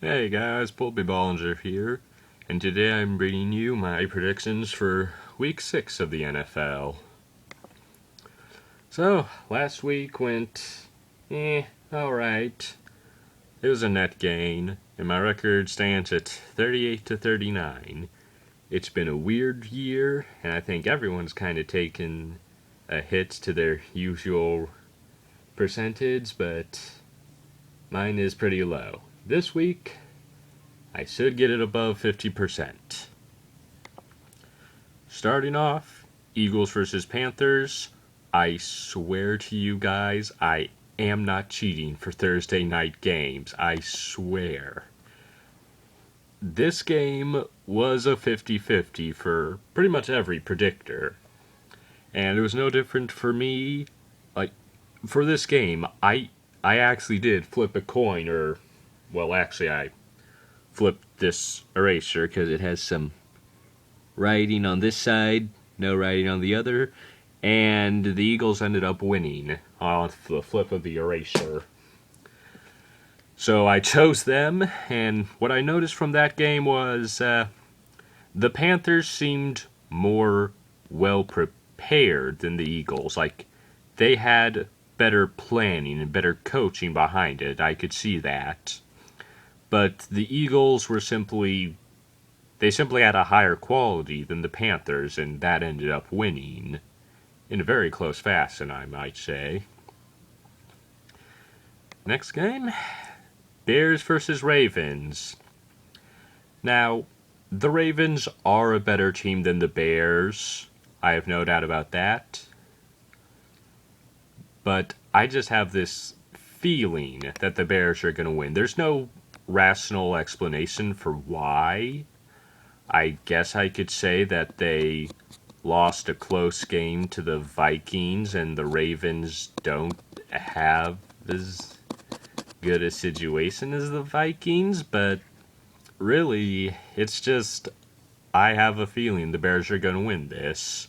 Hey guys, Pulpy Bollinger here, and today I'm bringing you my predictions for Week 6 of the NFL. So, last week went, alright. It was a net gain, and my record stands at 38-39. It's been a weird year, and I think everyone's kind of taken a hit to their usual percentage, but mine is pretty low. This week, I should get it above 50%. Starting off, Eagles versus Panthers. I swear to you guys, I am not cheating for Thursday night games. I swear. This game was a 50-50 for pretty much every predictor. And it was no different for me. Like, for this game, I actually did flip a coin, I flipped this eraser because it has some writing on this side, no writing on the other, and the Eagles ended up winning on the flip of the eraser. So I chose them, and what I noticed from that game was the Panthers seemed more well prepared than the Eagles. Like, they had better planning and better coaching behind it. I could see that. But the Eagles were simply had a higher quality than the Panthers, and that ended up winning in a very close fashion, I might say. Next game, Bears versus Ravens. Now, the Ravens are a better team than the Bears. I have no doubt about that. But I just have this feeling that the Bears are going to win. There's no rational explanation for why. I guess I could say that they lost a close game to the Vikings and the Ravens don't have as good a situation as the Vikings, but really, it's just I have a feeling the Bears are going to win this.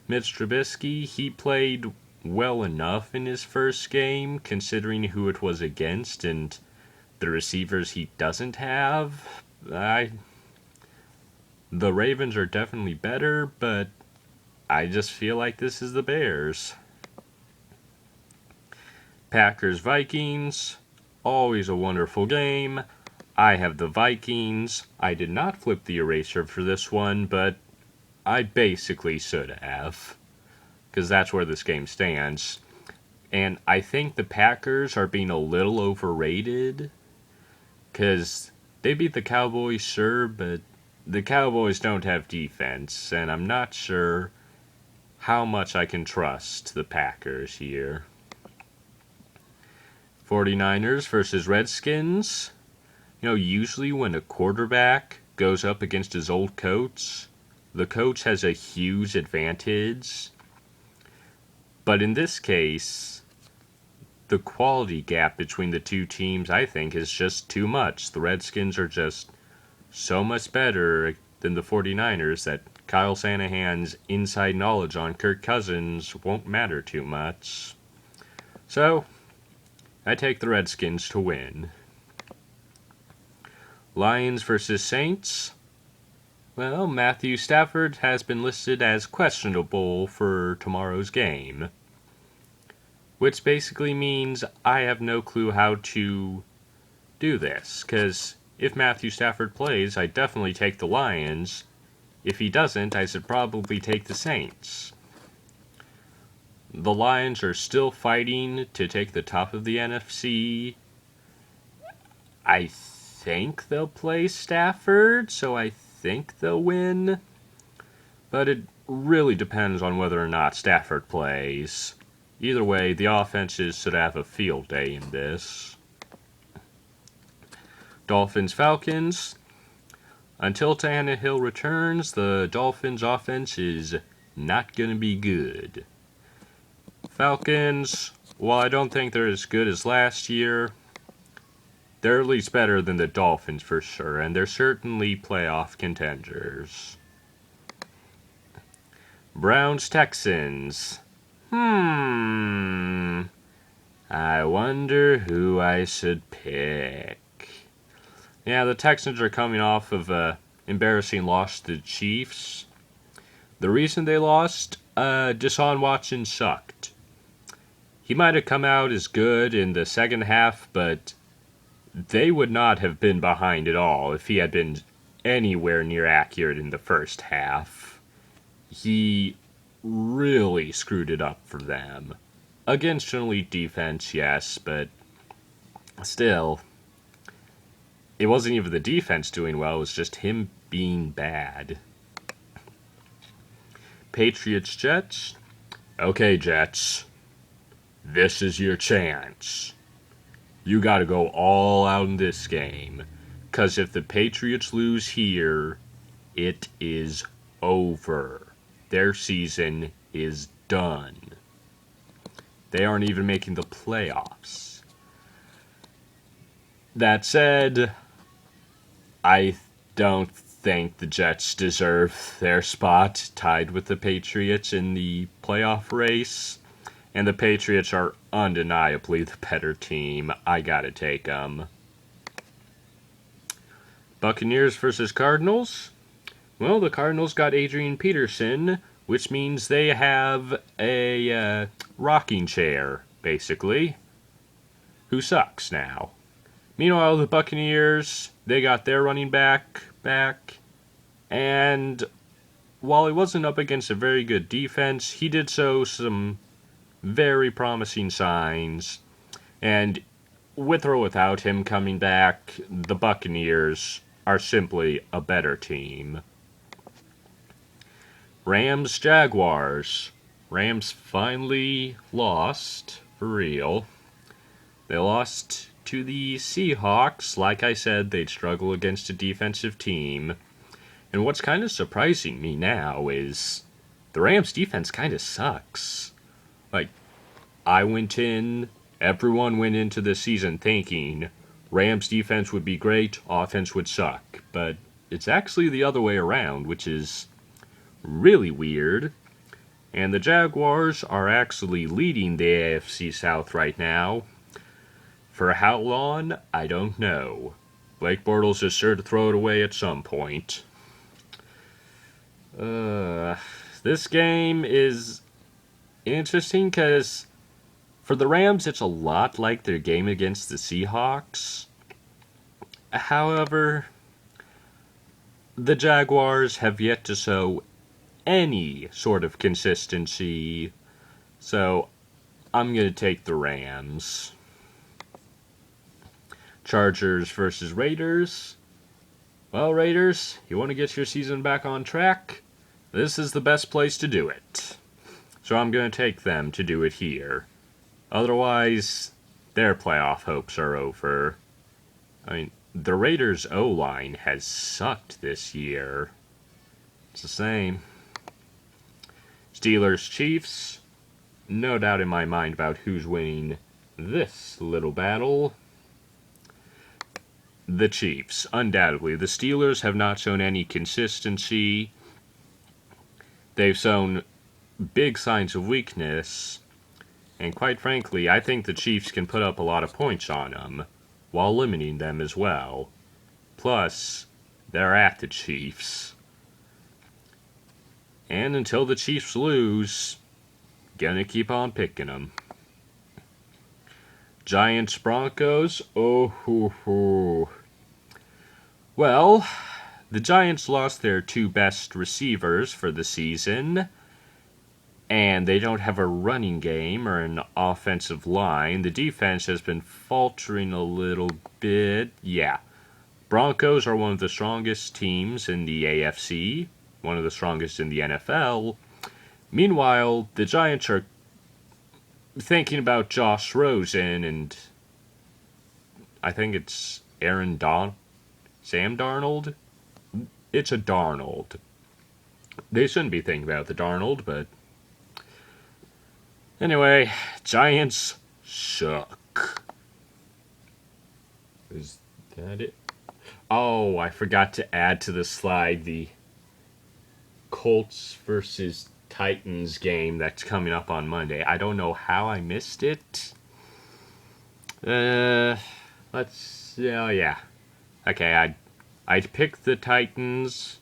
Mitch Trubisky, he played well enough in his first game, considering who it was against and the receivers he doesn't have. The Ravens are definitely better, but I just feel like this is the Bears. Packers-Vikings, always a wonderful game. I have the Vikings. I did not flip the eraser for this one, but I basically should have, because that's where this game stands. And I think the Packers are being a little overrated, because they beat the Cowboys, sure, but the Cowboys don't have defense, and I'm not sure how much I can trust the Packers here. 49ers versus Redskins. Usually when a quarterback goes up against his old coach, the coach has a huge advantage. But in this case, the quality gap between the two teams, I think, is just too much. The Redskins are just so much better than the 49ers that Kyle Shanahan's inside knowledge on Kirk Cousins won't matter too much. So, I take the Redskins to win. Lions versus Saints. Well, Matthew Stafford has been listed as questionable for tomorrow's game, which basically means I have no clue how to do this, because if Matthew Stafford plays, I definitely take the Lions. If he doesn't, I should probably take the Saints. The Lions are still fighting to take the top of the NFC. I think they'll play Stafford, so I think they'll win. But it really depends on whether or not Stafford plays. Either way, the offenses should have a field day in this. Dolphins-Falcons. Until Tannehill returns, the Dolphins' offense is not going to be good. Falcons, while I don't think they're as good as last year, they're at least better than the Dolphins for sure, and they're certainly playoff contenders. Browns-Texans. I wonder who I should pick. Yeah, the Texans are coming off of a embarrassing loss to the Chiefs. The reason they lost, Deshaun Watson sucked. He might have come out as good in the second half, but they would not have been behind at all if he had been anywhere near accurate in the first half. He really screwed it up for them. Against an elite defense, yes, but still, it wasn't even the defense doing well, it was just him being bad. Patriots, Jets. Okay, Jets. This is your chance. You gotta go all out in this game. Because if the Patriots lose here, it is over. Their season is done. They aren't even making the playoffs. That said, I don't think the Jets deserve their spot tied with the Patriots in the playoff race. And the Patriots are undeniably the better team. I gotta take them. Buccaneers versus Cardinals. Well, the Cardinals got Adrian Peterson, which means they have a rocking chair, basically, who sucks now. Meanwhile, the Buccaneers, they got their running back, and while he wasn't up against a very good defense, he did show some very promising signs, and with or without him coming back, the Buccaneers are simply a better team. Rams, Jaguars. Rams finally lost, for real. They lost to the Seahawks. Like I said, they'd struggle against a defensive team. And what's kind of surprising me now is the Rams defense kind of sucks. Like, everyone went into the season thinking Rams defense would be great, offense would suck. But it's actually the other way around, which is really weird. And the Jaguars are actually leading the AFC South right now. For how long, I don't know. Blake Bortles is sure to throw it away at some point. This game is interesting because for the Rams, it's a lot like their game against the Seahawks. However, the Jaguars have yet to show any sort of consistency, so I'm going to take the Rams. Chargers versus Raiders. Well, Raiders, you want to get your season back on track? This is the best place to do it. So I'm going to take them to do it here. Otherwise, their playoff hopes are over. I mean, the Raiders' O-line has sucked this year. It's the same. Steelers, Chiefs. No doubt in my mind about who's winning this little battle. The Chiefs, undoubtedly. The Steelers have not shown any consistency. They've shown big signs of weakness. And quite frankly, I think the Chiefs can put up a lot of points on them, while limiting them as well. Plus, they're at the Chiefs. And until the Chiefs lose, gonna keep on picking them. Giants, Broncos. Oh, hoo, hoo. Well, the Giants lost their two best receivers for the season, and they don't have a running game or an offensive line. The defense has been faltering a little bit. Yeah. Broncos are one of the strongest teams in the AFC, one of the strongest in the NFL. Meanwhile, the Giants are thinking about Josh Rosen and I think it's Sam Darnold? It's a Darnold. They shouldn't be thinking about the Darnold, but anyway, Giants suck. Is that it? Oh, I forgot to add to the slide the Colts versus Titans game that's coming up on Monday. I don't know how I missed it. Yeah. Okay, I'd pick the Titans.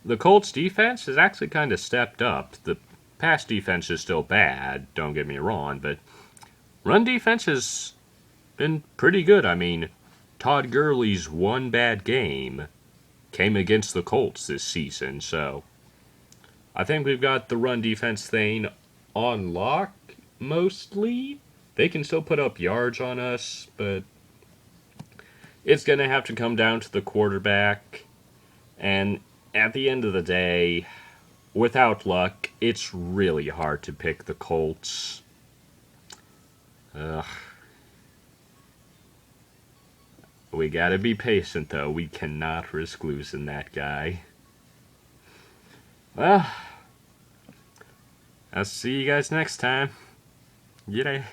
The Colts defense has actually kind of stepped up. The pass defense is still bad, don't get me wrong, but run defense has been pretty good. I mean, Todd Gurley's one bad game came against the Colts this season, so I think we've got the run defense thing on lock mostly. They can still put up yards on us, but it's going to have to come down to the quarterback. And at the end of the day, without luck, it's really hard to pick the Colts. Ugh. We gotta be patient, though. We cannot risk losing that guy. Well, I'll see you guys next time. G'day.